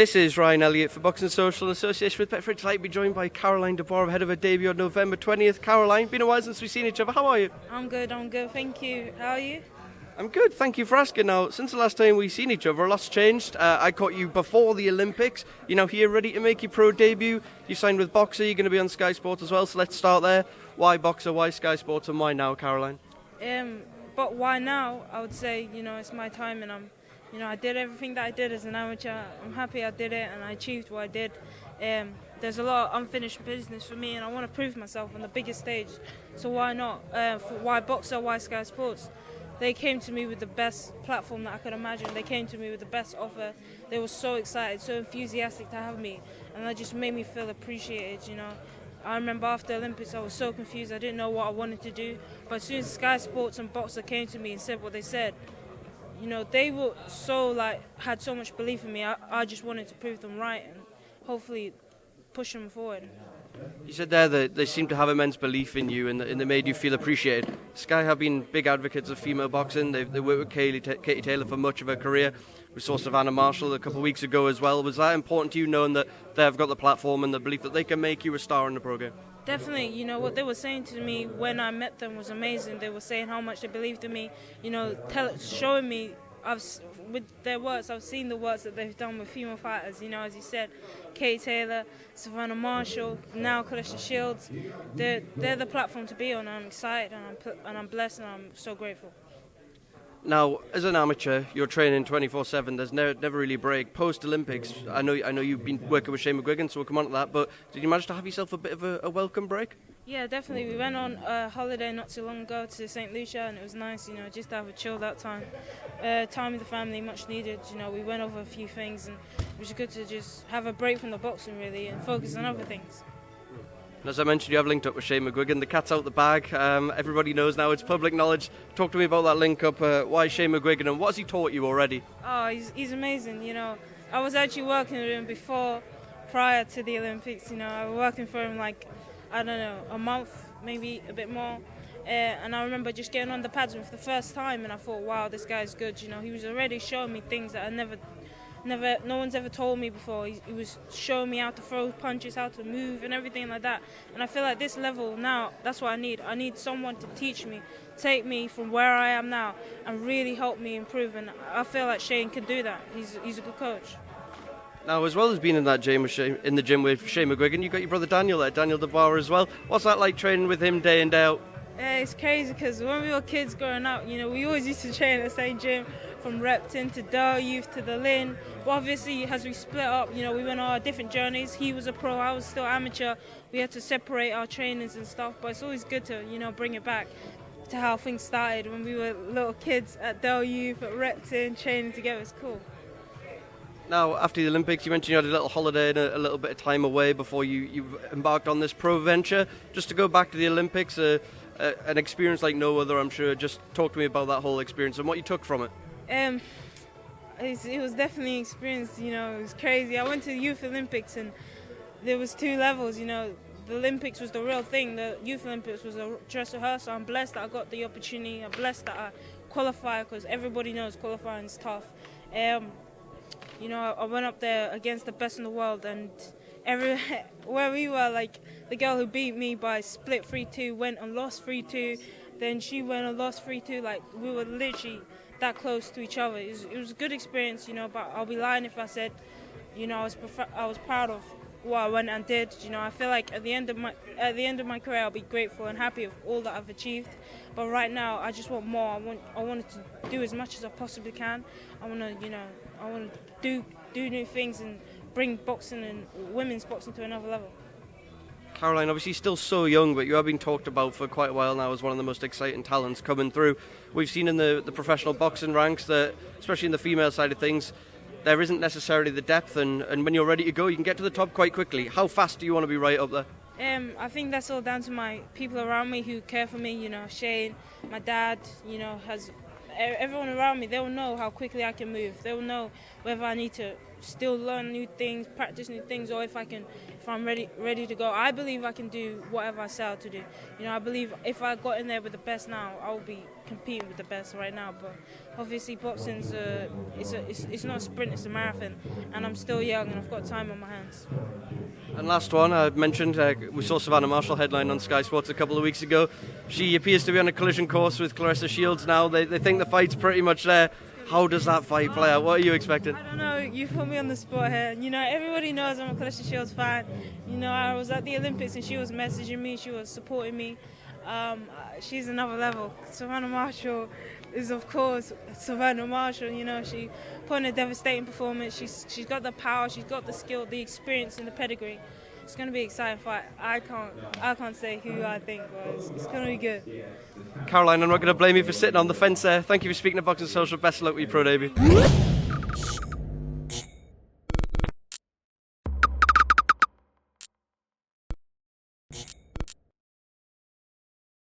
This is Ryan Elliott for Boxing Social in association with Betfred. Tonight, be joined by Caroline Dubois ahead of her debut on November 20th. Caroline, been a while since we've seen each other. How are you? I'm good, thank you. How are you? I'm good, thank you for asking. Now, since the last time we've seen each other, a lot's changed. I caught you before the Olympics. You're now here ready to make your pro debut. You signed with Boxer, you're going to be on Sky Sports as well, so let's start there. Why Boxer, why Sky Sports, and why now, Caroline? But why now? I would say, it's my time, and I did everything that I did as an amateur. I'm happy I did it, and I achieved what I did. There's a lot of unfinished business for me, and I want to prove myself on the biggest stage. So why not? Why Boxer? Why Sky Sports? They came to me with the best platform that I could imagine. They came to me with the best offer. They were so excited, so enthusiastic to have me, and that just made me feel appreciated. I remember after the Olympics, I was so confused. I didn't know what I wanted to do. But as soon as Sky Sports and Boxer came to me and said what they said, they were had so much belief in me. I just wanted to prove them right and hopefully push them forward. You said there that they seem to have immense belief in you and they made you feel appreciated. Sky have been big advocates of female boxing. They worked with Katie Taylor for much of her career. We saw Savannah Marshall a couple of weeks ago as well. Was that important to you, knowing that they've got the platform and the belief that they can make you a star in the program? Definitely. What they were saying to me when I met them was amazing. They were saying how much they believed in me, showing me with their works. I've seen the works that they've done with female fighters, as you said, Katie Taylor, Savannah Marshall, now Claressa Shields. They're the platform to be on. I'm excited and I'm blessed and I'm so grateful. Now, as an amateur, you're training 24/7. There's never really a break. Post-Olympics, I know you've been working with Shane McGuigan, so we'll come on to that, but did you manage to have yourself a bit of a welcome break? Yeah, definitely. We went on a holiday not too long ago to St. Lucia, and it was nice, just to have a chilled out time. Time with the family, much needed. We went over a few things, and it was good to just have a break from the boxing, really, and focus on other things. And as I mentioned, you have linked up with Shane McGuigan. The cat's out the bag. Everybody knows now. It's public knowledge. Talk to me about that link up. Why Shane McGuigan, and what has he taught you already? Oh, he's amazing. I was actually working with him prior to the Olympics. I was working for him a month, maybe a bit more. And I remember just getting on the pads with him for the first time, and I thought, wow, this guy's good. He was already showing me things that no one's ever told me before. He was showing me how to throw punches, how to move, and everything like that. And I feel like this level now, that's what I need. I need someone to teach me, take me from where I am now, and really help me improve. And I feel like Shane can do that. He's a good coach. Now, as well as being in the gym with Shane McGuigan, you've got your brother Daniel there, Daniel Dubois as well. What's that like training with him day in, day out? It's crazy because when we were kids growing up, we always used to train at the same gym, from Repton to Dale Youth to the Lynn. But obviously, as we split up, we went on our different journeys. He was a pro, I was still amateur. We had to separate our trainings and stuff, but it's always good to, bring it back to how things started when we were little kids at Dale Youth, at Repton, training together. It's cool. Now, after the Olympics, you mentioned you had a little holiday and a little bit of time away before you embarked on this pro venture. Just to go back to the Olympics, an experience like no other, I'm sure. Just talk to me about that whole experience and what you took from it. It was definitely an experience, it was crazy. I went to the Youth Olympics and there was two levels, the Olympics was the real thing, the Youth Olympics was a dress rehearsal. I'm blessed that I got the opportunity, I'm blessed that I qualified because everybody knows qualifying is tough. I went up there against the best in the world, and where we were, the girl who beat me by split 3-2 went and lost 3-2, then she went and lost 3-2, we were literally that close to each other. It was a good experience, but I'll be lying if I said, I was proud of what I went and did. I feel like at the end of my career, I'll be grateful and happy of all that I've achieved. But right now, I just want more. I wanted to do as much as I possibly can. I want to do new things and bring boxing and women's boxing to another level. Caroline, obviously still so young, but you have been talked about for quite a while now as one of the most exciting talents coming through. We've seen in the professional boxing ranks that, especially in the female side of things, there isn't necessarily the depth, and when you're ready to go, you can get to the top quite quickly. How fast do you want to be right up there? I think that's all down to my people around me who care for me. Shane, my dad, everyone around me. They will know how quickly I can move. They will know whether I need to still learn new things, practice new things, or if I'm ready to go. I believe I can do whatever I set out to do. You know, I believe if I got in there with the best now, I'll be competing with the best right now. But obviously, boxing's it's not a sprint, it's a marathon, and I'm still young and I've got time on my hands. And last one, I mentioned, we saw Savannah Marshall headline on Sky Sports a couple of weeks ago. She appears to be on a collision course with Claressa Shields now. They think the fight's pretty much there. How does that fight play out? What are you expecting? I don't know, you put me on the spot here. You know, everybody knows I'm a Claressa Shields fan. You know, I was at the Olympics and she was messaging me, she was supporting me. She's another level. Savannah Marshall is, of course, Savannah Marshall. You know, she put in a devastating performance. She's got the power, she's got the skill, the experience, and the pedigree. It's going to be an exciting fight. I can't say who I think, but it's going to be good. Caroline, I'm not going to blame you for sitting on the fence there. Thank you for speaking to Boxing Social. Best of luck with your pro debut.